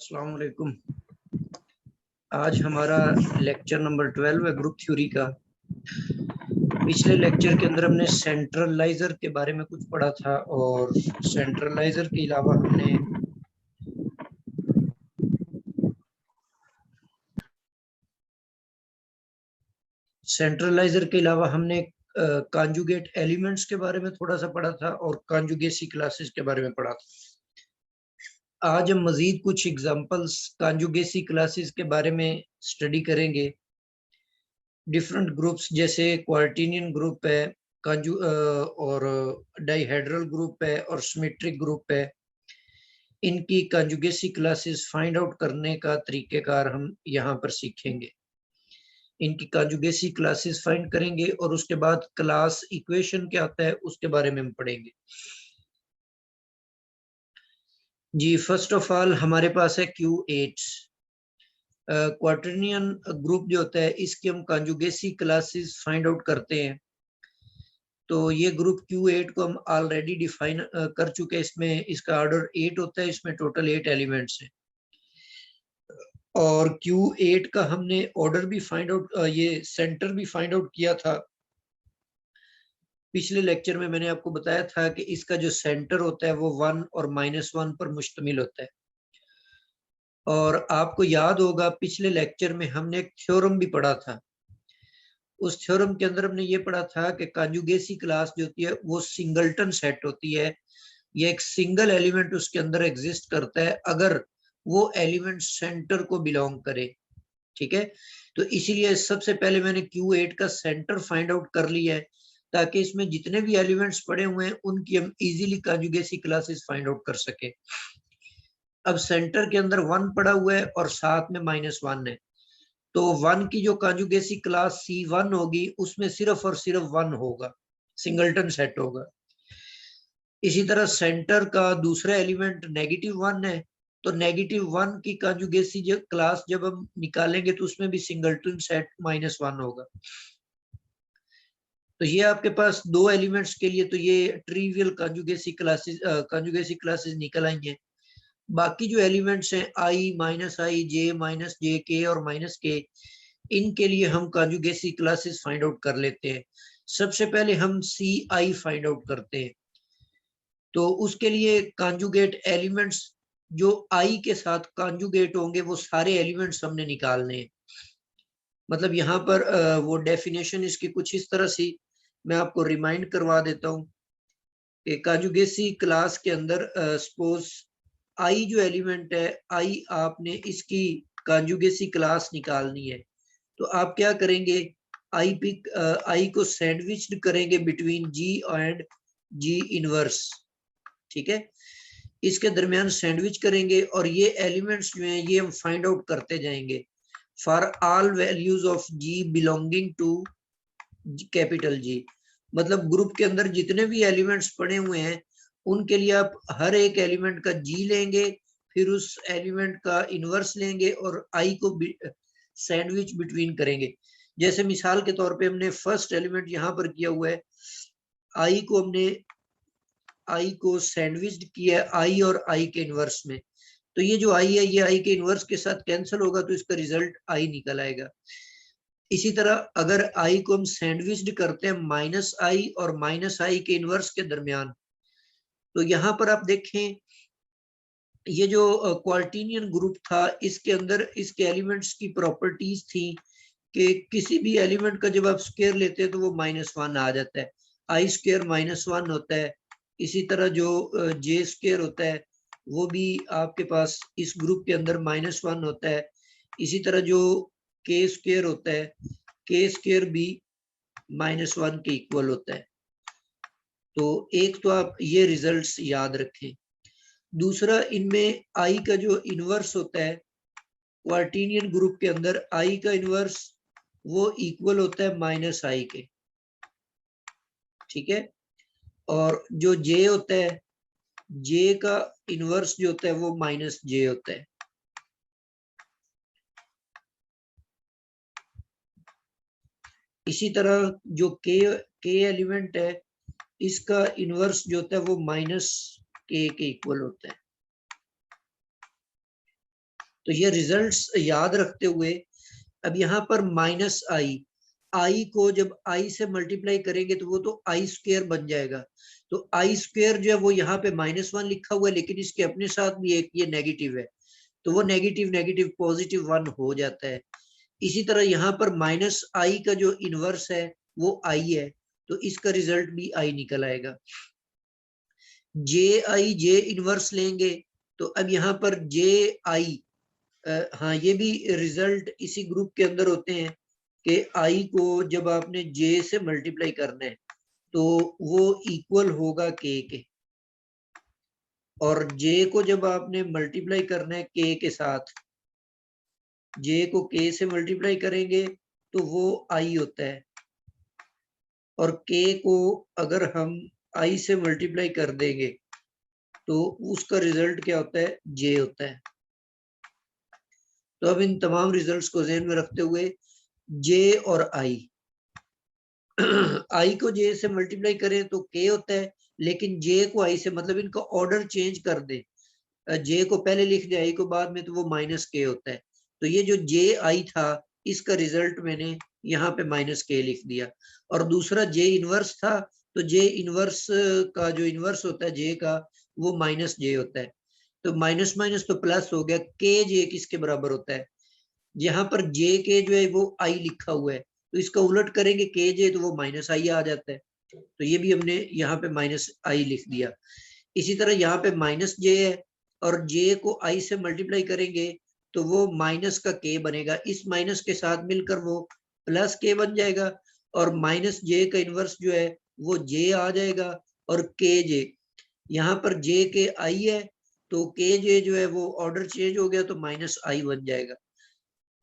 अस्सलाम वालेकुम। आज हमारा लेक्चर नंबर 12 है ग्रुप थ्योरी का। पिछले लेक्चर के अंदर हमने सेंट्रलाइजर के बारे में कुछ पढ़ा था और सेंट्रलाइजर के अलावा हमने कॉन्जुगेट एलिमेंट्स के बारे में थोड़ा सा पढ़ा था और कॉन्जुगेसी क्लासेस के बारे में पढ़ा था। आज हम मजीद कुछ एग्जांपल्स कॉन्जुगेसी क्लासेस के बारे में स्टडी करेंगे। डिफरेंट ग्रुप्स जैसे क्वार्टिनियन ग्रुप है, और डाइहेड्रल ग्रुप है और सिमेट्रिक ग्रुप है। इनकी कॉन्जुगेसी क्लासेस फाइंड आउट करने का तरीकेकार हम यहाँ पर सीखेंगे। इनकी कॉन्जुगेसी क्लासेस फाइंड करेंगे और उसके बाद क्लास इक्वेशन क्या होता है उसके बारे में हम पढ़ेंगे। जी, फर्स्ट ऑफ ऑल हमारे पास है Q8। क्वार्टरनियन ग्रुप जो होता है इसकी हम कॉन्जुगेसी क्लासेस फाइंड आउट करते हैं। तो ये ग्रुप Q8 को हम ऑलरेडी डिफाइन कर चुके हैं। इसमें इसका ऑर्डर 8 होता है, इसमें टोटल 8 एलिमेंट्स हैं और Q8 का हमने ऑर्डर भी फाइंड आउट, ये सेंटर भी फाइंड आउट किया था। पिछले लेक्चर में मैंने आपको बताया था कि इसका जो सेंटर होता है वो 1 और -1 पर मुश्तमिल होता है। और आपको याद होगा पिछले लेक्चर में हमने एक थ्योरम भी पढ़ा था। उस थ्योरम के अंदर हमने ये पढ़ा था कि कॉन्जुगेसी क्लास जो होती है वो सिंगलटन सेट होती है। ये एक सिंगल एलिमेंट उसके अंदर एग्जिस्ट करता है अगर वो एलिमेंट सेंटर को बिलोंग करे। ठीक है, तो इसीलिए सबसे पहले मैंने Q8 का सेंटर फाइंड आउट कर लिया है ताकि इसमें जितने भी एलिमेंट्स पड़े हुए हैं उनकी हम इजीली कॉन्जुगेसी क्लासेस फाइंड आउट कर सके। अब सेंटर के अंदर 1 पड़ा हुआ है और साथ में -1 है, तो 1 की जो कॉन्जुगेसी क्लास C1 होगी उसमें सिर्फ और सिर्फ 1 होगा, सिंगलटन सेट होगा। इसी तरह सेंटर का दूसरा एलिमेंट -1 है, तो -1 की कॉन्जुगेसी क्लास जब हम निकालेंगे तो उसमें भी सिंगलटन सेट -1 होगा। तो ये आपके पास दो एलिमेंट्स के लिए तो ये ट्रिवियल कॉन्जुगेसी क्लासेस निकल आई हैं। बाकी जो एलिमेंट्स हैं I, -I, J, -J, K और -K, इनके लिए हम कॉन्जुगेसी क्लासेस फाइंड आउट कर लेते हैं। सबसे पहले हम CI फाइंड आउट करते हैं। तो उसके लिए कॉन्जुगेट एलिमेंट्स जो I के साथ कॉन्जुगेट होंगे वो सारे एलिमेंट्स हमने निकालने हैं। मतलब यहाँ पर वो डेफिनेशन इसकी कुछ इस तरह से मैं आपको रिमाइंड करवा देता हूँ कि कॉन्जुगेसी क्लास के अंदर सपोज I जो एलिमेंट है, I आपने इसकी कॉन्जुगेसी क्लास निकालनी है। तो आप क्या करेंगे, I को सैंडविच्ड करेंगे between G and G inverse. ठीक है, इसके दरमियान सैंडविच करेंगे और ये एलिमेंट्स जो हैं ये हम फाइंड आउट करते जाएंगे for all values of G belonging to capital G। मतलब ग्रुप के अंदर जितने भी एलिमेंट्स पड़े हुए हैं उनके लिए आप हर एक एलिमेंट का G लेंगे, फिर उस एलिमेंट का इनवर्स लेंगे और I को सैंडविच बिटवीन करेंगे। जैसे मिसाल के तौर पे हमने फर्स्ट एलिमेंट यहाँ पर किया हुआ है, I को सैंडविच्ड किया है I और I के इनवर्स में। तो ये जो I है ये I के इनवर्स के साथ कैंसिल होगा तो इसका रिजल्ट I निकल आएगा। इसी तरह अगर I को हम सैंडविच्ड करते हैं -I और -I के इनवर्स के दरमियान, तो यहाँ पर आप देखें ये जो क्वार्टिनियन ग्रुप था इसके अंदर इसके एलिमेंट्स की प्रॉपर्टीज थी कि किसी भी एलिमेंट का जब आप स्क्वायर लेते हैं तो वो -1 आ जाता है, I स्क्वायर -1 होता है। इसी तरह जो J स्क्वायर होता है वो भी आपके पास इस ग्रुप के अंदर -1 होता है। इसी तरह जो K स्क्वायर होता है, K स्क्वायर भी -1 के इक्वल होता है। तो एक तो आप ये रिजल्ट्स याद रखें। दूसरा, इनमें I का जो इनवर्स होता है क्वार्टिनियन ग्रुप के अंदर, I का इनवर्स वो इक्वल होता है -I के। ठीक है, और जो J होता है, J का इनवर्स जो होता है वो -J होता है। इसी तरह जो K एलिमेंट है इसका इनवर्स जो होता है वो -K के इक्वल होता है। तो ये रिजल्ट्स याद रखते हुए अब यहाँ पर माइनस आई को जब आई से मल्टीप्लाई करेंगे तो वो तो आई स्क्वायर बन जाएगा। तो आई स्क्वायर जो है वो यहाँ पे -1 लिखा हुआ है, लेकिन इसके अपने साथ भी एक ये नेगेटिव है, तो वो नेगेटिव नेगेटिव +1 हो जाता है। इसी तरह यहाँ पर -i का जो इनवर्स है वो i है, तो इसका रिजल्ट भी i निकल आएगा। जे इनवर्स लेंगे तो अब यहाँ पर ji, हाँ ये भी रिजल्ट इसी ग्रुप के अंदर होते हैं कि i को जब आपने j से मल्टीप्लाई करना है तो वो इक्वल होगा k के, और j को जब आपने मल्टीप्लाई करना है k के साथ, j को k से मल्टीप्लाई करेंगे तो वो i होता है, और k को अगर हम i से मल्टीप्लाई कर देंगे तो उसका रिजल्ट क्या होता है, j होता है। तो अब इन तमाम रिजल्ट्स को ध्यान में रखते हुए j और i i को j से मल्टीप्लाई करें तो k होता है, लेकिन j को i से, मतलब इनका ऑर्डर चेंज कर दे, j को पहले लिख दे i को बाद में, तो वो -k होता है। तो ये जो ji था इसका रिजल्ट मैंने यहाँ पे -k लिख दिया, और दूसरा j इनवर्स था, तो j इनवर्स का जो इनवर्स होता है j का वो -j होता है। तो माइनस माइनस तो प्लस हो गया, के जे किसके बराबर होता है, यहाँ पर जे के जो है वो आई लिखा हुआ है, तो इसका उलट करेंगे के जे तो वो -i आ जाता है, तो ये भी हमने यहाँ पे -i लिख दिया। इसी तरह यहाँ पे -j है, और j को i से मल्टीप्लाई करेंगे तो वो माइनस का k बनेगा, इस माइनस के साथ मिलकर वो +k बन जाएगा, और -j का इनवर्स जो है वो j आ जाएगा, और kj, यहाँ पर j के i है तो kj जो है वो ऑर्डर चेंज हो गया तो -i बन जाएगा।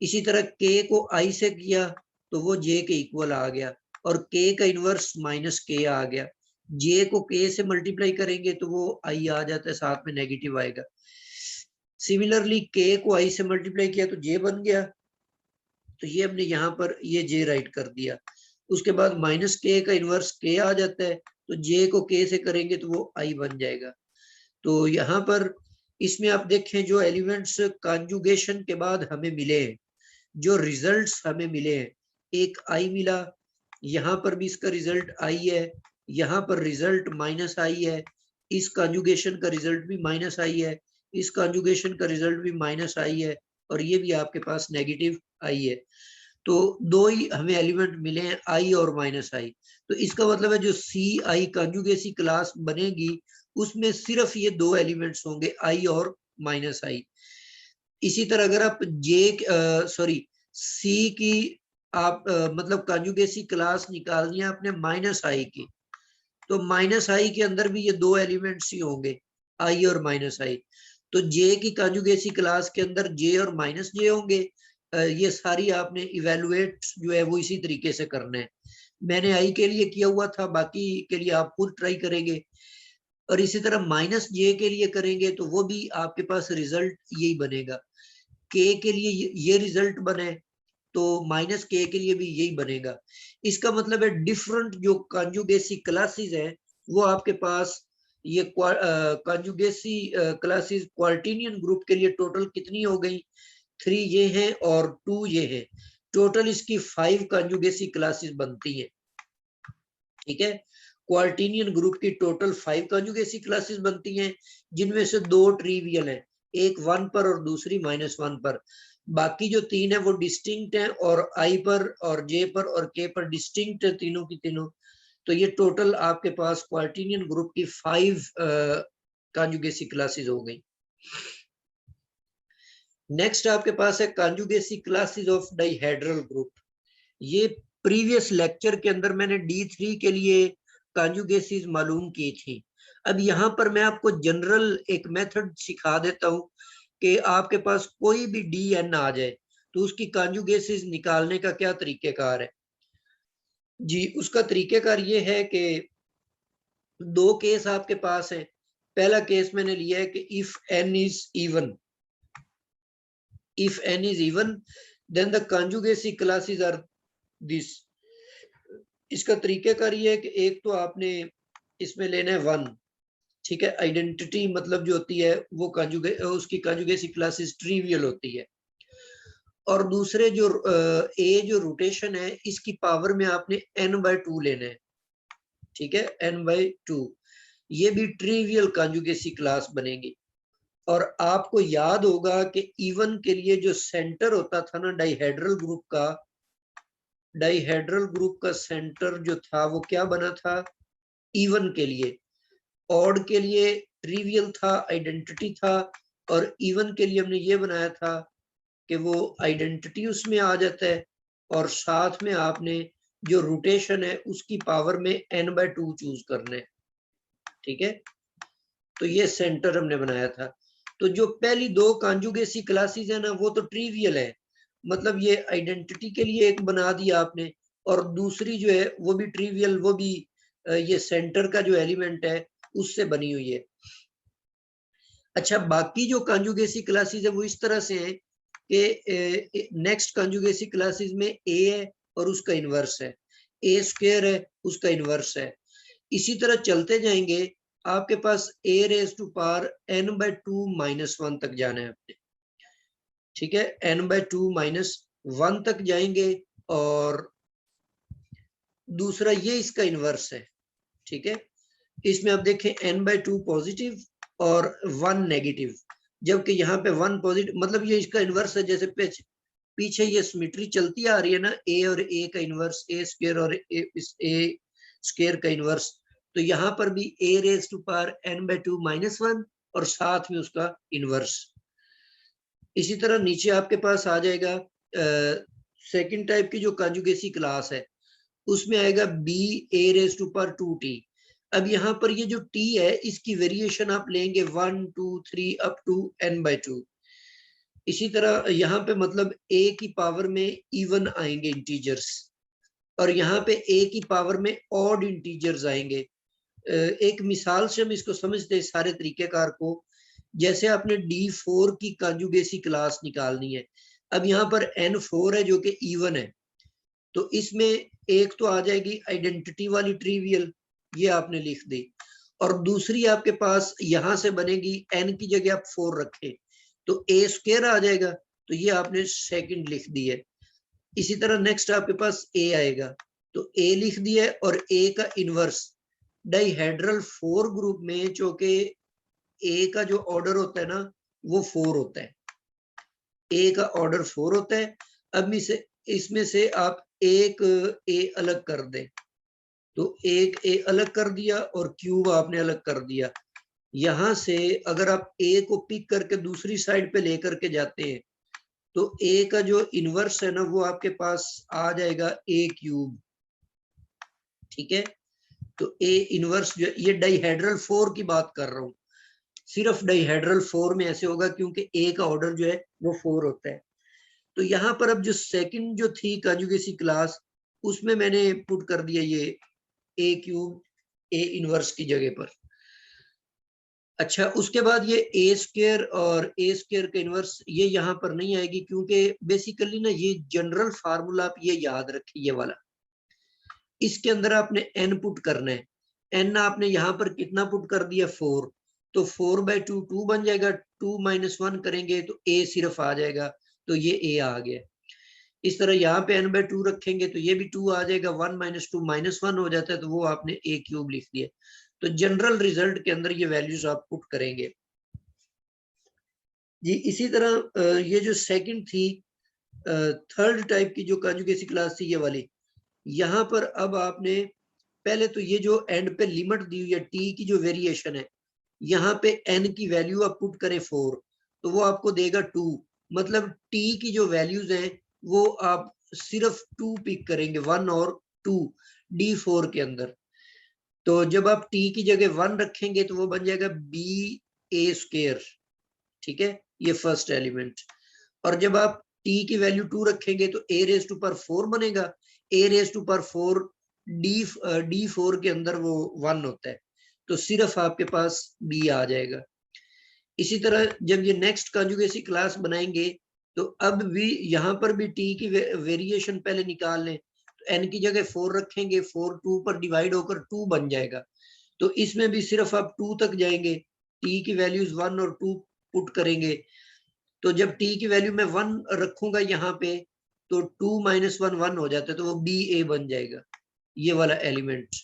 इसी तरह k को i से किया तो वो j के इक्वल आ गया, और k का इनवर्स -k आ गया। j को k से मल्टीप्लाई करेंगे तो वो i आ जाता है, साथ में नेगेटिव आएगा। सिमिलरली k को i से मल्टीप्लाई किया तो j बन गया, तो ये हमने यहाँ पर ये j राइट कर दिया। उसके बाद -k का इनवर्स k आ जाता है, तो j को k से करेंगे तो वो i बन जाएगा। तो यहाँ पर इसमें आप देखें जो एलिमेंट्स कॉन्जुगेशन के बाद हमें मिले हैं, जो रिजल्ट्स हमें मिले हैं, एक i मिला, यहाँ पर भी इसका रिजल्ट i है, यहाँ पर रिजल्ट -i है, इस कॉन्जुगेशन का रिजल्ट भी -i है, इस कॉन्जुगेशन का रिजल्ट भी -i है, और ये भी आपके पास नेगेटिव i है। तो दो ही हमें एलिमेंट मिले हैं, i और -i। तो इसका मतलब है जो ci कॉन्जुगेसी क्लास बनेगी उसमें सिर्फ ये दो एलिमेंट्स होंगे, i और -i। इसी तरह अगर आप सी की आप मतलब कॉन्जुगेसी क्लास निकालनी है आपने -i की, तो -i के अंदर भी ये दो एलिमेंट्स ही होंगे, i और -i। तो j की कॉन्जुगेसी क्लास के अंदर j और -j होंगे। ये सारी आपने इवेलुएट जो है वो इसी तरीके से करना है। मैंने i के लिए किया हुआ था, बाकी के लिए आप खुद ट्राई करेंगे। और इसी तरह -j के लिए करेंगे तो वो भी आपके पास रिजल्ट यही बनेगा। k के लिए ये रिजल्ट बने तो -k के लिए भी यही बनेगा। इसका मतलब है डिफरेंट जो कॉन्जुगेसी क्लासेस हैं वो आपके पास, ये कॉन्जुगेसी क्लासेस क्वार्टिनियन ग्रुप के लिए टोटल कितनी हो गई, 3 ये हैं और 2 ये हैं, टोटल इसकी 5 कॉन्जुगेसी क्लासेस बनती हैं। ठीक है, क्वार्टिनियन ग्रुप की टोटल 5 कॉन्जुगेसी क्लासेस बनती हैं, जिनमें से 2 ट्रिवियल हैं, एक 1 पर और दूसरी -1 पर। बाकी जो 3 है वो डिस्टिंक्ट हैं, और i पर और j पर और k पर डिस्टिंक्ट है तीनों की तीनों। तो ये टोटल आपके पास क्वार्टिनियन ग्रुप की 5 कॉन्जुगेसी क्लासेस हो गई। नेक्स्ट आपके पास है कॉन्जुगेसी क्लासेस ऑफ डाइहेड्रल ग्रुप। ये प्रीवियस लेक्चर के अंदर मैंने D3 के लिए कॉन्जुगेसीज मालूम की थी। अब यहाँ पर मैं आपको जनरल एक मेथड सिखा देता हूँ कि आपके पास कोई भी DN आ जाए तो उसकी कॉन्जुगेसीज निकालने का क्या तरीकेकार है। जी, उसका तरीकेकार ये है कि दो केस आपके पास है। पहला केस मैंने लिया है कि if n is even then the conjugacy classes are this. इसका तरीकेकार ये है कि एक तो आपने इसमें लेना है 1, ठीक है। आइडेंटिटी मतलब जो होती है वो उसकी कॉन्जुगेसी क्लासेस ट्रिवियल होती है। और दूसरे जो जो रोटेशन है इसकी पावर में आपने n/2 लेना है, ठीक है, n/2। ये भी ट्रिवियल कॉन्जुगेसी क्लास बनेगी। और आपको याद होगा कि इवन के लिए जो सेंटर होता था ना डाइहेड्रल ग्रुप का सेंटर जो था वो क्या बना था इवन के लिए, ऑड के लिए ट्रिवियल था, आइडेंटिटी था, और इवन के लिए हमने ये बनाया था कि वो आइडेंटिटी उसमें आ जाता है और साथ में आपने जो रोटेशन है उसकी पावर में n/2 चूज करना है, ठीक है। तो ये सेंटर हमने बनाया था। तो जो पहली दो कॉन्जुगेसी क्लासेस है ना वो तो ट्रिवियल है, मतलब ये आइडेंटिटी के लिए एक बना दिया आपने, और दूसरी जो है वो भी ट्रिवियल, वो भी ये सेंटर का जो एलिमेंट है उससे बनी हुई है। अच्छा, बाकी जो कॉन्जुगेसी क्लासेस है वो इस तरह से है कि नेक्स्ट कॉन्जुगेसी क्लासेस में ए है और उसका इनवर्स है, ए स्क्वायर है उसका इनवर्स है। इसी तरह चलते जाएंगे, आपके पास a⁻n/2 -1 तक जाना है आपने, ठीक है, n/2 -1 तक जाएंगे। और दूसरा ये इसका इनवर्स है, ठीक है। इसमें आप देखें n/2 पॉजिटिव और 1 नेगेटिव, जबकि यहाँ पे 1 पॉजिटिव, मतलब ये इसका इनवर्स है। जैसे पीछे ये सिमेट्री चलती आ रही है ना, ए और ए का इनवर्स, ए स्क्वायर और ए स्क्वायर का इनवर्स, तो यहाँ पर भी a⁻n/2 -1 और साथ में उसका इनवर्स। इसी तरह नीचे आपके पास आ जाएगा सेकंड टाइप की जो कॉन्जुगेसी क्लास है, उसमें आएगा b(a⁻2t)। अब यहाँ पर ये जो t है इसकी वेरिएशन आप लेंगे 1 2 3 अप टू n/2। इसी तरह यहाँ पे मतलब a की पावर में इवन आएंगे इंटीजर्स, और यहाँ पे a की पावर में ऑड इंटीजर्स आएंगे। एक मिसाल से हम इसको समझते हैं सारे तरीकेकार को। जैसे आपने d4 की कॉन्जुगेसी क्लास निकालनी है, अब यहाँ पर n4 है जो कि इवन है, तो इसमें एक तो आ जाएगी आइडेंटिटी वाली ट्रिवियल, ये आपने लिख दी, और दूसरी आपके पास यहां से बनेगी n की जगह आप 4 रखे तो a स्क्वायर आ जाएगा, तो ये आपने सेकंड लिख दी है। इसी तरह नेक्स्ट आपके पास a आएगा, तो a लिख दिया है, और a का इनवर्स डाइहेड्रल 4 ग्रुप में, चूंकि a का जो ऑर्डर होता है ना वो 4 होता है, a का ऑर्डर 4 होता है। अब इसमें से आप एक a अलग कर दें, तो एक a अलग कर दिया और क्यूब आपने अलग कर दिया। यहां से अगर आप a को पिक करके दूसरी साइड पे लेकर के जाते हैं तो a का जो इनवर्स है ना वो आपके पास आ जाएगा a³, ठीक है। तो a इनवर्स जो ये डाइहेड्रल 4 की बात कर रहा हूं, सिर्फ डाइहेड्रल 4 में ऐसे होगा क्योंकि a का ऑर्डर जो है वो 4 होता है। तो यहाँ पर अब जो सेकंड जो थी कॉन्जुगेसी क्लास, उसमें मैंने पुट कर दिया ये a³ a इनवर्स की जगह पर। अच्छा, उसके बाद ये a स्क्वायर और a स्क्वायर का इनवर्स ये यहाँ पर नहीं आएगी, क्योंकि बेसिकली ना ये जनरल फार्मूला आप ये याद रखिए, ये वाला, इसके अंदर आपने n पुट करना है। n आपने यहाँ पर कितना पुट कर दिया 4, तो 4/2 2 बन जाएगा, 2 -1 करेंगे तो a सिर्फ आ जाएगा, तो ये a आ गया। इस तरह यहाँ पे n/2 रखेंगे तो ये भी 2 आ जाएगा, 1 - 2 -1 हो जाता है, तो वो आपने a³ लिख दिया। तो जनरल रिजल्ट के अंदर ये वैल्यूज आप पुट करेंगे जी। इसी तरह ये जो सेकंड थी, थर्ड टाइप की जो कॉन्जुगेसी क्लास थी ये वाली, यहाँ पर अब आपने पहले तो ये जो एंड पे लिमिट दी हुई है t की जो वेरिएशन है, यहाँ पे n की वैल्यू आप पुट करें 4, तो वो आपको देगा 2, मतलब t की जो वैल्यूज हैं वो आप सिर्फ 2 पिक करेंगे, 1 और 2 d4 के अंदर। तो जब आप t की जगह 1 रखेंगे तो वो बन जाएगा b(a²), ठीक है, ये फर्स्ट एलिमेंट। और जब आप t की वैल्यू 2 रखेंगे तो a⁻4 बनेगा, a⁻4 d4 के अंदर वो 1 होता है, तो सिर्फ आपके पास b आ जाएगा। इसी तरह जब ये नेक्स्ट कॉन्जुगेसी क्लास बनाएंगे तो अब भी यहाँ पर भी t की वेरिएशन पहले निकाल लें, तो n की जगह 4 रखेंगे, 4 2 पर डिवाइड होकर 2 बन जाएगा, तो इसमें भी सिर्फ आप 2 तक जाएंगे, टी की वैल्यूज 1 और 2 पुट करेंगे। तो जब टी की वैल्यू में 1 रखूंगा यहाँ पे, तो 2 - 1 1 हो जाता है, तो वो बी ए बन जाएगा, ये वाला एलिमेंट।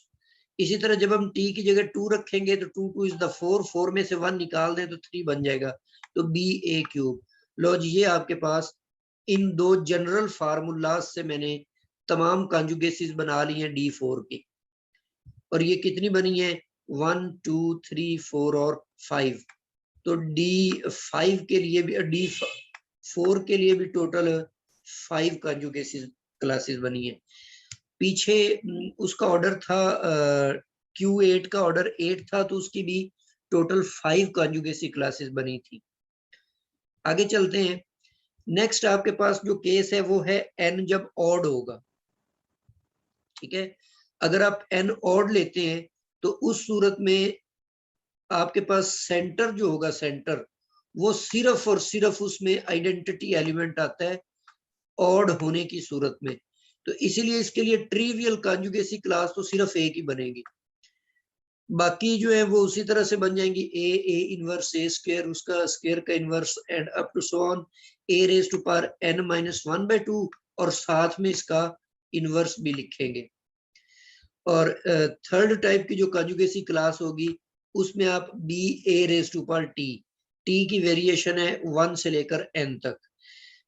इसी तरह जब हम टी की जगह 2 रखेंगे तो 2 2 इज द 4, 4 में से 1 निकाल दें तो 3 बन जाएगा, तो बी ए क्यूब। लो जी, ये आपके पास इन दो जनरल फार्मूलाज से मैंने तमाम कॉन्जुगेसीज बना ली हैं D4 की। और ये कितनी बनी है? 1 2 3 4 और 5। तो D5 के लिए भी, D4 के लिए भी टोटल 5 कॉन्जुगेसीज क्लासेस बनी है। पीछे उसका ऑर्डर था Q8 का ऑर्डर 8 था, तो उसकी भी टोटल 5 कॉन्जुगेसी क्लासेस बनी थी। आगे चलते हैं। नेक्स्ट आपके पास जो केस है वो है n जब ऑड होगा। ठीक है, अगर आप n ऑड लेते हैं तो उस सूरत में आपके पास सेंटर जो होगा, सेंटर वो सिर्फ और सिर्फ उसमें आइडेंटिटी एलिमेंट आता है ऑड होने की सूरत में। तो इसीलिए इसके लिए ट्रिवियल कॉन्जुगेसी क्लास तो सिर्फ एक ही बनेगी, बाकी जो है वो उसी तरह से बन जाएंगी। ए इनवर्स ए स्क्वायर, उसका स्क्वायर का inverse and up to so on A raise to power n-1/2, और साथ में इसका इनवर्स भी लिखेंगे। और थर्ड टाइप की जो कॉन्जुगेसी क्लास होगी उसमें आप B A raise to power T की वेरिएशन है 1 से लेकर n तक।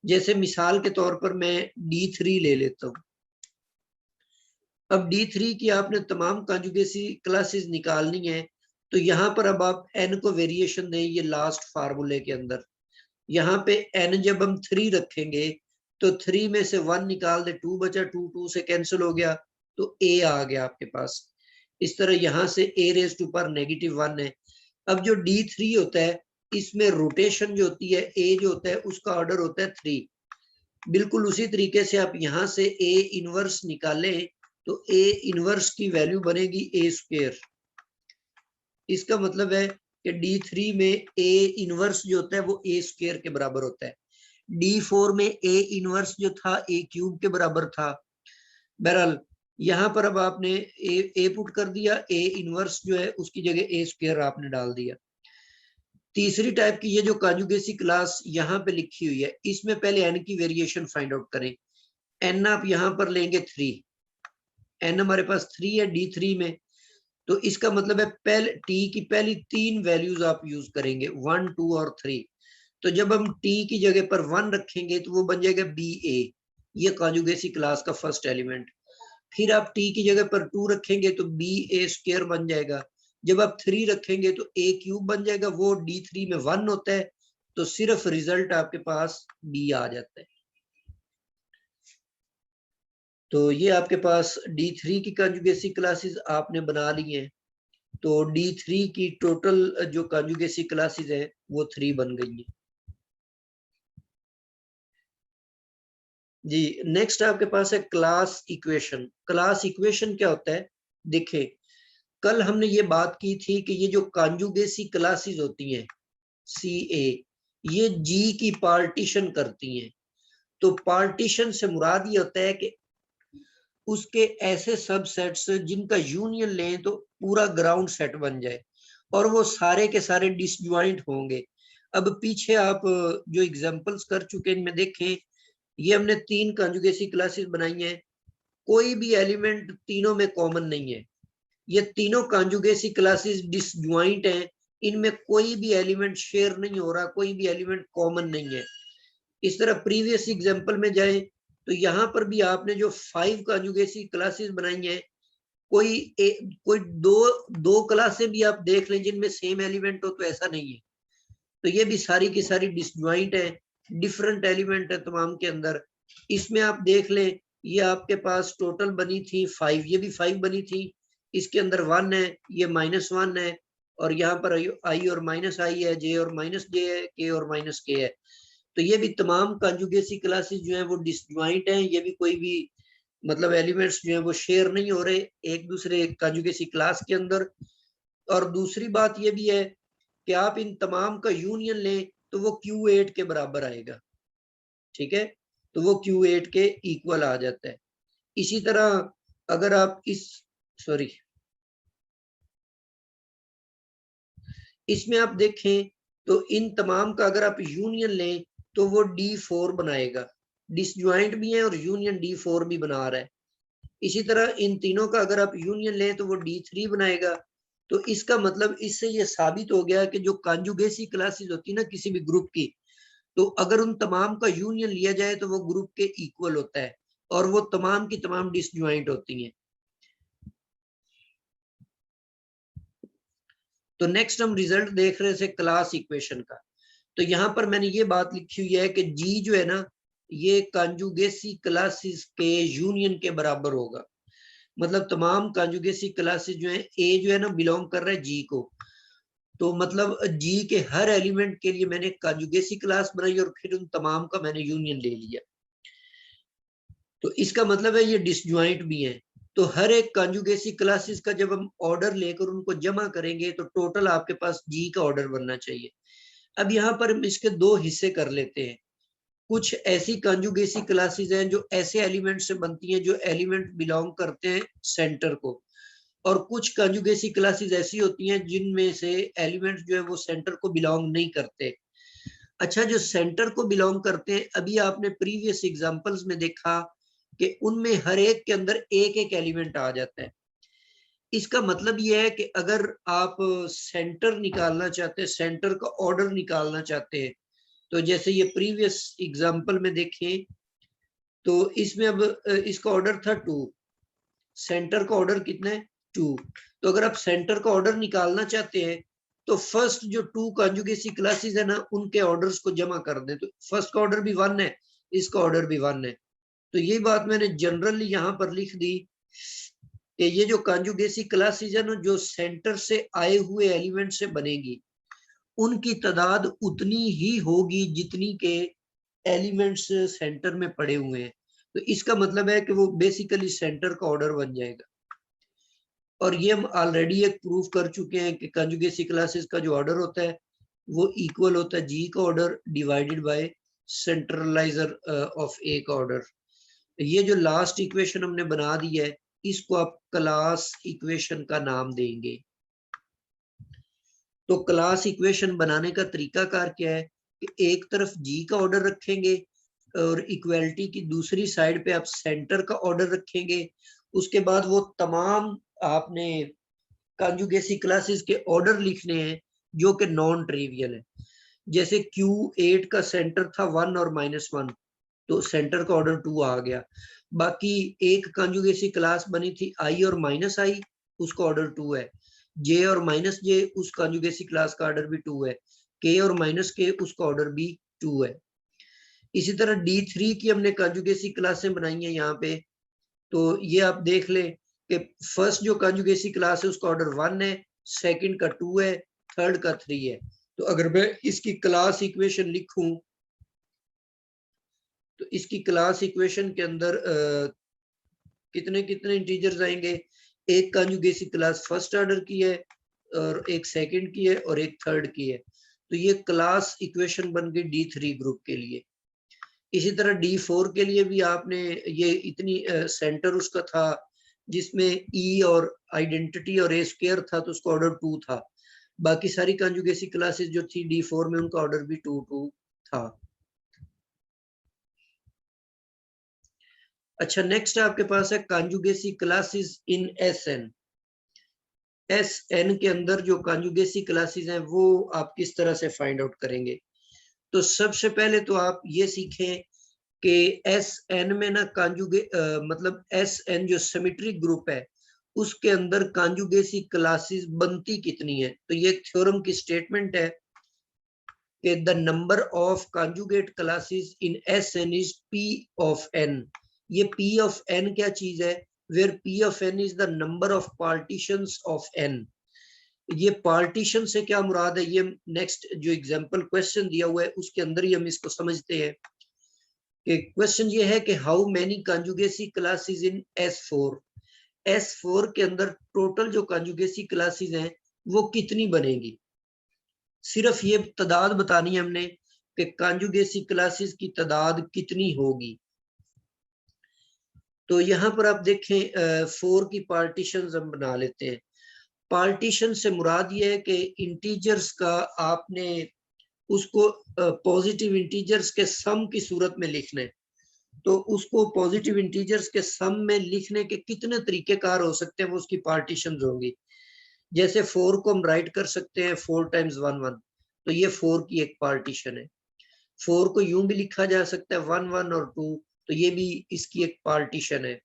जैसे मिसाल के तौर पर मैं D3 ले लेता हूँ। अब D3 की आपने तमाम कॉन्जुगेसी क्लासेस निकालनी है, तो यहाँ पर अब आप n को वेरिएशन दें, ये लास्ट फार्मूले के अंदर। यहाँ पे n जब हम 3 रखेंगे तो 3 में से 1 निकाल दे, 2 बचा, 2 2 से कैंसिल हो गया, तो a आ गया आपके पास। इस तरह यहाँ से a रेज टू पावर -1 है। अब जो D3 होता है इसमें रोटेशन जो होती है, a जो होता है उसका ऑर्डर होता है 3। बिल्कुल उसी तरीके से आप यहाँ से a इनवर्स निकालें तो a इनवर्स की वैल्यू बनेगी a स्क्वायर। इसका मतलब है कि D3 में a इनवर्स जो होता है वो a स्क्वायर के बराबर होता है। D4 में a इनवर्स जो था a क्यूब के बराबर था। बहरहाल यहाँ पर अब आपने a पुट कर दिया, a इनवर्स जो है उसकी जगह a स्क्वायर आपने डाल दिया। तीसरी टाइप की ये जो कॉन्जुगेसी क्लास यहाँ पे लिखी हुई है, इसमें पहले n की वेरिएशन फाइंड आउट करें। n आप यहाँ पर लेंगे 3, n हमारे पास 3 है D3 में, तो इसका मतलब है पहले t की पहली 3 वैल्यूज आप यूज करेंगे, 1 2 और 3। तो जब हम t की जगह पर 1 रखेंगे तो वो बन जाएगा बी ए, ये कॉन्जुगेसी क्लास का फर्स्ट एलिमेंट। फिर आप t की जगह पर 2 रखेंगे तो बी ए स्क्वायर बन जाएगा। जब आप 3 रखेंगे तो a क्यूब बन जाएगा, वो D3 में 1 होता है, तो सिर्फ रिजल्ट आपके पास b आ जाता है। तो ये आपके पास D3 की कॉन्जुगेसी क्लासेस आपने बना ली हैं। तो D3 की टोटल जो कॉन्जुगेसी क्लासेस है वो 3 बन गई है जी। नेक्स्ट आपके पास है क्लास इक्वेशन। क्लास इक्वेशन क्या होता है? देखिए, कल हमने ये बात की थी कि ये जो कॉन्जुगेसी क्लासेस होती हैं CA, ये G की पार्टीशन करती हैं। तो पार्टीशन से मुराद ये होता है कि उसके ऐसे सबसेट्स जिनका यूनियन लें तो पूरा ग्राउंड सेट बन जाए, और वो सारे के सारे डिसजॉइंट होंगे। अब पीछे आप जो एग्जांपल्स कर चुके हैं इनमें देखें, ये हमने 3 कॉन्जुगेसी क्लासेस बनाई हैं, कोई भी एलिमेंट तीनों में कॉमन नहीं है। ये तीनों कॉन्जुगेसी क्लासेस डिसजॉइंट हैं, इनमें कोई भी एलिमेंट शेयर नहीं हो रहा, कोई भी एलिमेंट कॉमन नहीं है। इस तरह प्रीवियस एग्जांपल में जाए तो यहाँ पर भी आपने जो 5 कॉन्जुगेसी क्लासेस बनाई हैं, कोई दो क्लासें भी आप देख लें जिनमें सेम एलिमेंट हो, तो ऐसा नहीं है। तो ये भी सारी की सारी डिसजॉइंट है, डिफरेंट एलिमेंट है तमाम के अंदर। इसमें आप देख लें, ये आपके पास टोटल बनी थी 5, ये भी 5 बनी थी, इसके अंदर 1 है, ये -1 है, और यहाँ पर आई और माइनस आई है, जे और माइनस जे है, के और माइनस के है। तो ये भी तमाम कॉन्जुगेसी क्लासेस जो है वो डिसजॉइंट हैं, ये भी कोई भी मतलब एलिमेंट्स जो है वो शेयर नहीं हो रहे एक दूसरे कॉन्जुगेसी क्लास के अंदर। और दूसरी बात ये भी है कि आप इन तमाम का यूनियन लें तो वो Q8 के बराबर आएगा। ठीक है, तो वो Q8 के इक्वल आ जाता है। इसी तरह अगर आप इस सॉरी इसमें आप देखें तो इन तमाम का अगर आप यूनियन लें तो वो D4 बनाएगा, डिसजॉइंट भी है और यूनियन D4 भी बना रहा है। इसी तरह इन तीनों का अगर आप यूनियन लें तो वो D3 बनाएगा। तो इसका मतलब इससे ये साबित हो गया कि जो कॉन्जुगेसी क्लासेस होती है ना किसी भी ग्रुप की, तो अगर उन तमाम का यूनियन लिया जाए तो वो ग्रुप के इक्वल होता है और वो तमाम की तमाम डिसजॉइंट होती हैं। तो नेक्स्ट हम रिजल्ट देख रहे थे क्लास इक्वेशन का। तो यहाँ पर मैंने ये बात लिखी हुई है कि जी जो है ना ये कॉन्जुगेसी क्लासेस के यूनियन के बराबर होगा। मतलब तमाम कॉन्जुगेसी क्लासेस जो है ए जो है ना बिलोंग कर रहा है जी को, तो मतलब जी के हर एलिमेंट के लिए मैंने कॉन्जुगेसी क्लास बनाई और फिर उन तमाम का मैंने यूनियन ले लिया। तो इसका मतलब है ये डिसजॉइंट भी है। तो हर एक कॉन्जुगेसी क्लासेस का जब हम ऑर्डर लेकर उनको जमा करेंगे तो टोटल आपके पास जी का ऑर्डर बनना चाहिए। अब यहाँ पर हम इसके दो हिस्से कर लेते हैं। कुछ ऐसी कॉन्जुगेसी क्लासेस हैं जो ऐसे एलिमेंट से बनती हैं जो एलिमेंट बिलोंग करते हैं सेंटर को, और कुछ कॉन्जुगेसी क्लासेस ऐसी होती हैं जिनमें से एलिमेंट्स जो है वो सेंटर को बिलोंग नहीं करते। अच्छा, जो सेंटर को बिलोंग करते हैं अभी आपने प्रीवियस एग्जांपल्स में देखा कि उनमें हर एक के अंदर एक एक एलिमेंट आ जाता है। इसका मतलब ये है कि अगर आप सेंटर निकालना चाहते हैं, सेंटर का ऑर्डर निकालना चाहते हैं, तो जैसे ये प्रीवियस एग्जांपल में देखें तो इसमें अब इसका ऑर्डर था 2, सेंटर का ऑर्डर कितना है 2। तो अगर आप सेंटर का ऑर्डर निकालना चाहते हैं तो फर्स्ट जो 2 कॉन्जुगेसी क्लासेस है ना उनके ऑर्डर्स को जमा कर दें। तो फर्स्ट का ऑर्डर भी 1 है, इसका ऑर्डर भी 1 है। तो ये बात मैंने जनरली यहाँ पर लिख दी कि ये जो कॉन्जुगेसी क्लासेस है ना जो सेंटर से आए हुए एलिमेंट से बनेगी, उनकी तादाद उतनी ही होगी जितनी के एलिमेंट्स सेंटर में पड़े हुए हैं। तो इसका मतलब है कि वो बेसिकली सेंटर का ऑर्डर बन जाएगा। और ये हम ऑलरेडी एक प्रूफ कर चुके हैं कि कॉन्जुगेसी क्लासेस का जो ऑर्डर होता है वो इक्वल होता है जी का ऑर्डर डिवाइडेड बाय सेंट्रलाइजर ऑफ ए का ऑर्डर। ये जो लास्ट इक्वेशन हमने बना दी है इसको आप क्लास इक्वेशन का नाम देंगे। तो क्लास इक्वेशन बनाने का तरीकाकार क्या है कि एक तरफ जी का ऑर्डर रखेंगे और इक्वालिटी की दूसरी साइड पे आप सेंटर का ऑर्डर रखेंगे। उसके बाद वो तमाम आपने कॉन्जुगेसी क्लासेस के ऑर्डर लिखने हैं जो कि नॉन ट्रिवियल है। जैसे Q8 का सेंटर था 1 और -1, तो सेंटर का ऑर्डर 2 आ गया। बाकी एक कॉन्जुगेसी क्लास बनी थी I और -I, उसका ऑर्डर 2 है। J और -J उस कॉन्जुगेसी क्लास का ऑर्डर भी 2 है। K और -K उसका ऑर्डर भी 2 है। इसी तरह D3 की हमने कॉन्जुगेसी क्लासें बनाई हैं यहाँ पे। तो ये आप देख लें कि फर्स्ट जो कॉन्जुगेसी क्लास है उसका ऑर्डर 1 है, सेकंड का 2 है, थर्ड का 3 है। तो अगर मैं इसकी क्लास इक्वेशन लिखूं तो इसकी क्लास इक्वेशन के अंदर कितने कितने इंटीजर्स आएंगे। एक कॉन्जुगेसी क्लास फर्स्ट ऑर्डर की है और एक सेकंड की है और एक थर्ड की है। तो ये क्लास इक्वेशन बन गई D3 ग्रुप के लिए। इसी तरह D4 के लिए भी आपने ये इतनी सेंटर उसका था जिसमें E और आइडेंटिटी और A स्क्वायर था तो उसका ऑर्डर 2 था। बाकी सारी कॉन्जुगेसी क्लासेस जो थी D4 में उनका ऑर्डर भी 2 था। अच्छा, नेक्स्ट आपके पास है कॉन्जुगेसी क्लासेस इन SN। SN के अंदर जो कॉन्जुगेसी क्लासेस हैं वो आप किस तरह से फाइंड आउट करेंगे। तो सबसे पहले तो आप ये सीखें कि SN में ना मतलब SN जो सिमेट्रिक ग्रुप है उसके अंदर कॉन्जुगेसी क्लासेस बनती कितनी है। तो ये थ्योरम की स्टेटमेंट है कि the number of conjugate classes in SN is P of N। ये P ऑफ N क्या चीज है, where P of N is the number of partitions of N। ये पार्टीशन से क्या मुराद है ये नेक्स्ट जो एग्जांपल क्वेश्चन दिया हुआ है उसके अंदर ही हम इसको समझते हैं। कि क्वेश्चन ये है कि how many conjugacy classes in S4। S4 के अंदर टोटल जो कॉन्जुगेसी क्लासेस हैं वो कितनी बनेगी। सिर्फ ये तादाद बतानी है हमने कि कॉन्जुगेसी क्लासेस की तादाद कितनी होगी। तो यहाँ पर आप देखें 4 की पार्टीशंस हम बना लेते हैं। पार्टीशन से मुराद ये है कि इंटीजर्स का आपने उसको पॉजिटिव इंटीजर्स के सम की सूरत में लिखना है। तो उसको पॉजिटिव इंटीजर्स के सम में लिखने के कितने तरीकेकार हो सकते हैं, वो उसकी पार्टीशन होंगी। जैसे 4 को हम राइट कर सकते हैं 4 टाइम्स 1 1, तो ये 4 की एक पार्टीशन है। 4 को यूं भी लिखा जा सकता है 1 1 और 2, तो ये भी इसकी एक पार्टीशन है।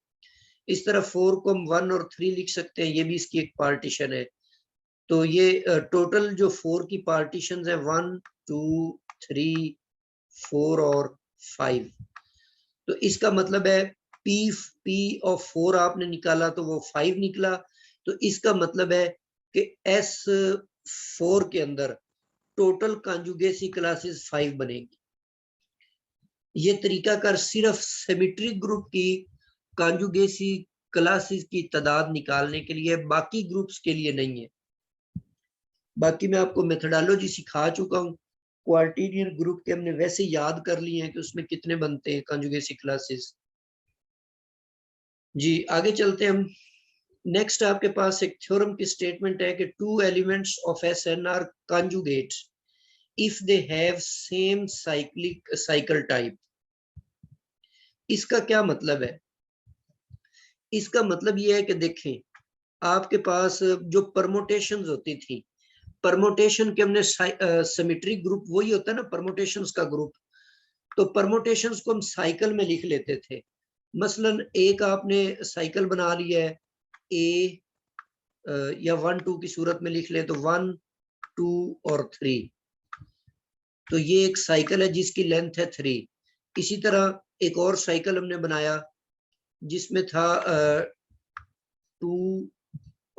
इस तरह 4 को हम 1 और 3 लिख सकते हैं, ये भी इसकी एक पार्टीशन है। तो ये टोटल जो 4 की पार्टीशन है 1 2 3 4 और 5। तो इसका मतलब है P ऑफ 4 आपने निकाला तो वो 5 निकला। तो इसका मतलब है कि S4 के अंदर टोटल कॉन्जुगेसी क्लासेस 5 बनेगी। ये तरीकाकार सिर्फ सिमेट्रिक ग्रुप की कॉन्जुगेसी क्लासेस की तादाद निकालने के लिए, बाकी ग्रुप्स के लिए नहीं है। बाकी मैं आपको मेथोडोलॉजी सिखा चुका हूँ। क्वार्टिलियन ग्रुप के हमने वैसे याद कर लिए हैं कि उसमें कितने बनते हैं कॉन्जुगेसी क्लासेस। जी आगे चलते हैं हम। नेक्स्ट आपके पास एक थ्योरम की स्टेटमेंट है कि 2 elements of SN are conjugate if they have same cycle type. इसका क्या मतलब है? इसका मतलब ये है कि देखें, आपके पास जो परमोटेशंस होती थी, परमोटेशन के हमने सिमेट्रिक ग्रुप वही होता है ना, परमोटेशंस का ग्रुप। तो परमोटेशंस को हम साइकिल में लिख लेते थे। मसलन एक आपने साइकिल बना लिया है ए या 1 2 की सूरत में लिख ले तो 1 2 और 3, तो ये एक साइकिल है जिसकी लेंथ है 3। इसी तरह एक और साइकिल हमने बनाया जिसमें था 2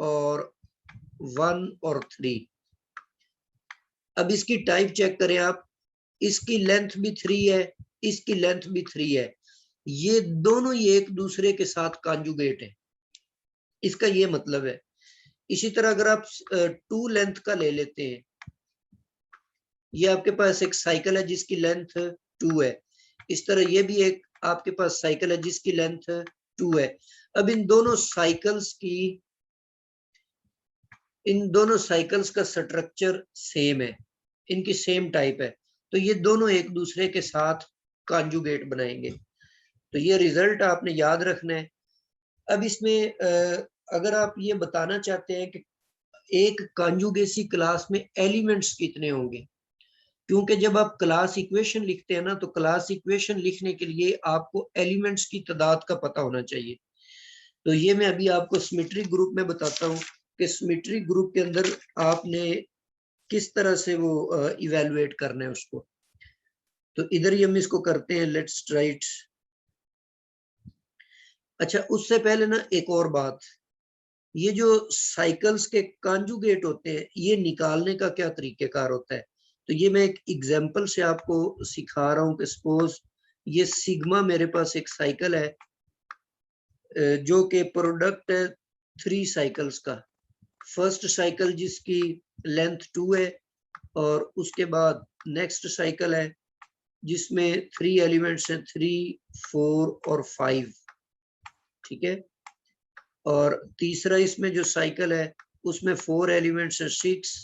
और 1 और 3। अब इसकी टाइप चेक करें आप, इसकी लेंथ भी 3 है, इसकी लेंथ भी 3 है। ये दोनों ही एक दूसरे के साथ कॉन्जुगेट है, इसका ये मतलब है। इसी तरह अगर आप 2 लेंथ का ले लेते हैं, ये आपके पास एक साइकिल है जिसकी लेंथ 2 है। इस तरह ये भी एक आपके पास साइकिल है जिसकी लेंथ 2 है। अब इन दोनों साइकिल्स का स्ट्रक्चर सेम है, इनकी सेम टाइप है, तो ये दोनों एक दूसरे के साथ कॉन्जुगेट बनाएंगे। तो ये रिजल्ट आपने याद रखना है। अब इसमें अगर आप ये बताना चाहते हैं कि एक कॉन्जुगेसी क्लास में एलिमेंट्स कितने होंगे, क्योंकि जब आप क्लास इक्वेशन लिखते हैं ना, तो क्लास इक्वेशन लिखने के लिए आपको एलिमेंट्स की तादाद का पता होना चाहिए। तो ये मैं अभी आपको सिमेट्रिक ग्रुप में बताता हूँ कि सिमेट्रिक ग्रुप के अंदर आपने किस तरह से वो इवेलुएट करना है उसको। तो इधर ही हम इसको करते हैं, लेट्स राइट। अच्छा, उससे पहले ना एक और बात, ये जो साइकिल्स के कॉन्जुगेट होते हैं, ये निकालने का क्या तरीकेकार होता है। तो ये मैं एक एग्जांपल से आपको सिखा रहा हूँ कि सपोज ये सिग्मा मेरे पास एक साइकिल है जो कि प्रोडक्ट है 3 साइकिल्स का। फर्स्ट साइकिल जिसकी लेंथ 2 है, और उसके बाद नेक्स्ट साइकिल है जिसमें 3 एलिमेंट्स हैं 3 4 और 5, ठीक है। और तीसरा इसमें जो साइकिल है उसमें 4 एलिमेंट्स है 6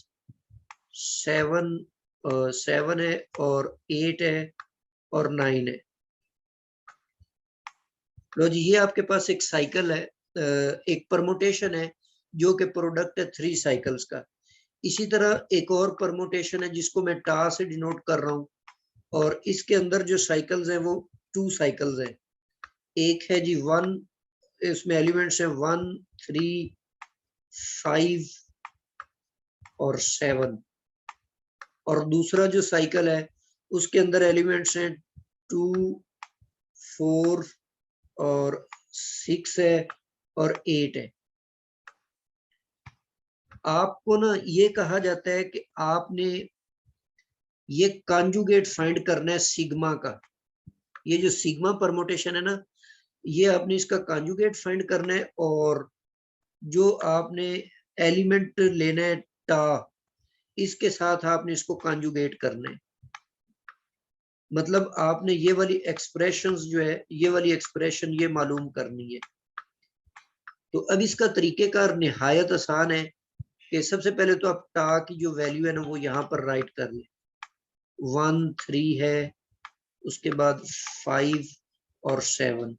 7 है और 8 है और 9 है। लो जी, ये आपके पास एक साइकिल है, एक परमुटेशन है जो कि प्रोडक्ट है 3 साइकिल्स का। इसी तरह एक और परमुटेशन है जिसको मैं टा से डिनोट कर रहा हूँ, और इसके अंदर जो साइकिल्स हैं वो 2 साइकिल्स हैं। एक है जी 1, इसमें एलिमेंट्स हैं 1 3 5 और 7, और दूसरा जो साइकिल है उसके अंदर एलिमेंट्स हैं 2 4 और 6 है और 8 है। आपको ना ये कहा जाता है कि आपने ये कॉन्जुगेट फाइंड करना है सिग्मा का। ये जो सिग्मा परमुटेशन है ना, ये आपने इसका कॉन्जुगेट फाइंड करना है, और जो आपने एलिमेंट लेना है टा, इसके साथ आपने इसको कॉन्जुगेट करना है। मतलब आपने ये वाली एक्सप्रेशंस जो है, ये वाली एक्सप्रेशन ये मालूम करनी है। तो अब इसका तरीकेकार निहायत आसान है। कि सबसे पहले तो आप टा की जो वैल्यू है ना वो यहाँ पर राइट कर लें। 1 3 है, उसके बाद 5 और 7,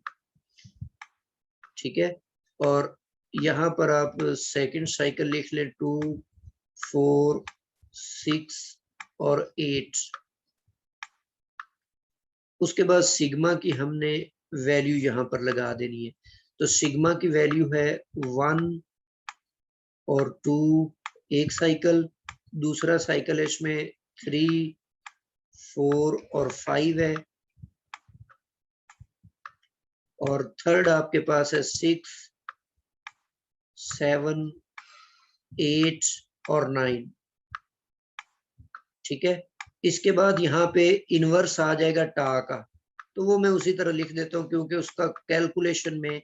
ठीक है। और यहाँ पर आप सेकंड साइकिल लिख लें 2 4 6 और 8। उसके बाद सिग्मा की हमने वैल्यू यहाँ पर लगा देनी है। तो सिग्मा की वैल्यू है 1 और 2 एक साइकिल, दूसरा साइकिल है इसमें 3 4 और 5 है, और थर्ड आपके पास है 6 7 8 और 9, ठीक है। इसके बाद यहाँ पे इनवर्स आ जाएगा टा का, तो वो मैं उसी तरह लिख देता हूँ क्योंकि उसका कैलकुलेशन में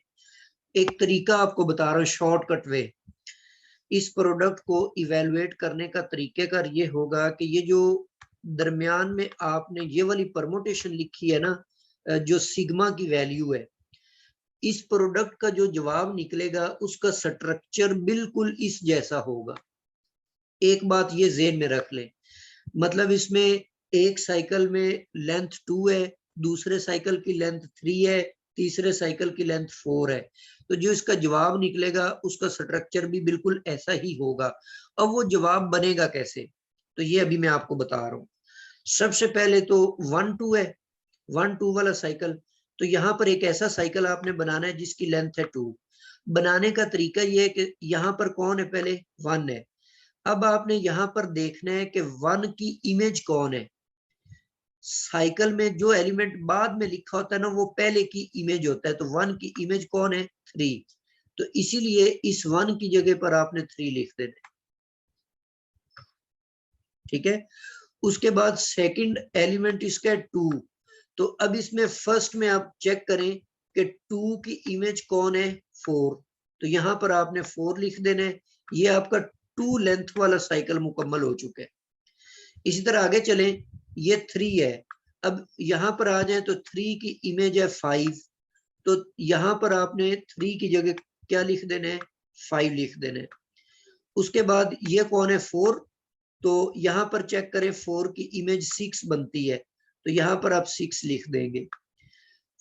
एक तरीका आपको बता रहा हूँ, शॉर्टकट वे। इस प्रोडक्ट को इवेलुएट करने का तरीकेकार ये होगा कि ये जो दरमियान में आपने ये वाली परमोटेशन लिखी है ना, जो सिग्मा की वैल्यू है, इस प्रोडक्ट का जो जवाब निकलेगा उसका स्ट्रक्चर बिल्कुल इस जैसा होगा। एक बात ये ज़हन में रख लें, मतलब इसमें एक साइकिल में लेंथ 2 है, दूसरे साइकिल की लेंथ 3 है, तीसरे साइकिल की लेंथ 4 है, तो जो इसका जवाब निकलेगा उसका स्ट्रक्चर भी बिल्कुल ऐसा ही होगा। अब वो जवाब बनेगा कैसे, तो ये अभी मैं आपको बता रहा हूँ। सबसे पहले तो 1 2 है, 1 2 वाला साइकिल, तो यहाँ पर एक ऐसा साइकिल आपने बनाना है जिसकी लेंथ है 2। बनाने का तरीका ये है कि यहाँ पर कौन है, पहले 1 है। अब आपने यहाँ पर देखना है कि 1 की इमेज कौन है। साइकिल में जो एलिमेंट बाद में लिखा होता है ना वो पहले की इमेज होता है, तो 1 की इमेज कौन है, 3। तो इसीलिए इस 1 की जगह पर आपने 3 लिख देना, ठीक है। उसके बाद सेकंड एलिमेंट इसका है 2, तो अब इसमें फर्स्ट में आप चेक करें कि 2 की इमेज कौन है, 4, तो यहाँ पर आपने 4 लिख देना है। ये आपका 2 लेंथ वाला साइकिल मुकम्मल हो चुका है। इसी तरह आगे चलें, ये 3 है, अब यहाँ पर आ जाए तो 3 की इमेज है 5, तो यहाँ पर आपने 3 की जगह क्या लिख देना है, 5 लिख देना है। उसके बाद ये कौन है, 4, तो यहाँ पर चेक करें 4 की इमेज 6 बनती है, तो यहाँ पर आप 6 लिख देंगे।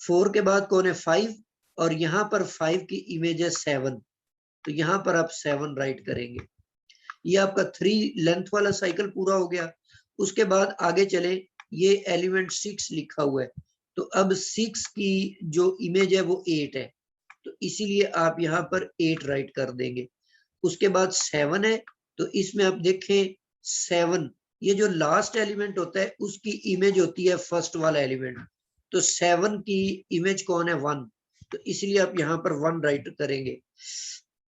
4 के बाद कौन है, 5, और यहाँ पर 5 की इमेज है 7, तो यहाँ पर आप 7 राइट करेंगे। ये आपका 3 लेंथ वाला साइकिल पूरा हो गया। उसके बाद आगे चले, ये एलिमेंट 6 लिखा हुआ है, तो अब 6 की जो इमेज है वो 8 है, तो इसीलिए आप यहाँ पर 8 राइट कर देंगे। उसके बाद 7 है, तो इसमें आप देखें 7, ये जो लास्ट एलिमेंट होता है उसकी इमेज होती है फर्स्ट वाला एलिमेंट, तो 7 की इमेज कौन है, 1, तो इसलिए आप यहाँ पर 1 राइट करेंगे।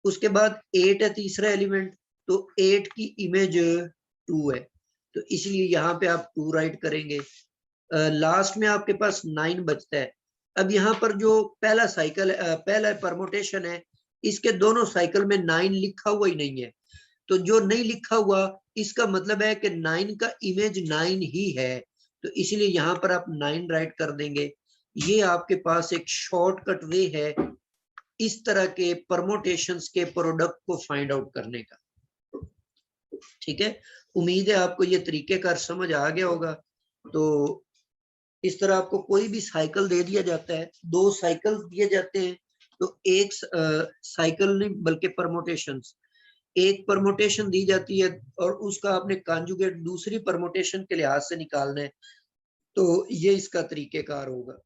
उसके बाद 8 है तीसरा एलिमेंट, तो 8 की इमेज 2 है, तो इसलिए यहाँ पे आप 2 राइट करेंगे। लास्ट में आपके पास 9 बचता है। अब यहाँ पर जो पहला साइकिल पहला परमोटेशन है, इसके दोनों साइकिल में 9 लिखा हुआ ही नहीं है, तो जो नहीं लिखा हुआ इसका मतलब है कि 9 का इमेज 9 ही है, तो इसलिए यहाँ पर आप 9 राइट कर देंगे। ये आपके पास एक शॉर्टकट वे है इस तरह के परमोटेशंस के प्रोडक्ट को फाइंड आउट करने का, ठीक है। उम्मीद है आपको ये तरीकेकार समझ आ गया होगा। तो इस तरह आपको कोई भी साइकिल दे दिया जाता है, 2 साइकिल दिए जाते हैं, तो एक साइकिल नहीं बल्कि परमोटेशंस, एक परमोटेशन दी जाती है और उसका आपने कॉन्जुगेट दूसरी परमोटेशन के लिहाज से निकालना है, तो ये इसका तरीकेकार होगा।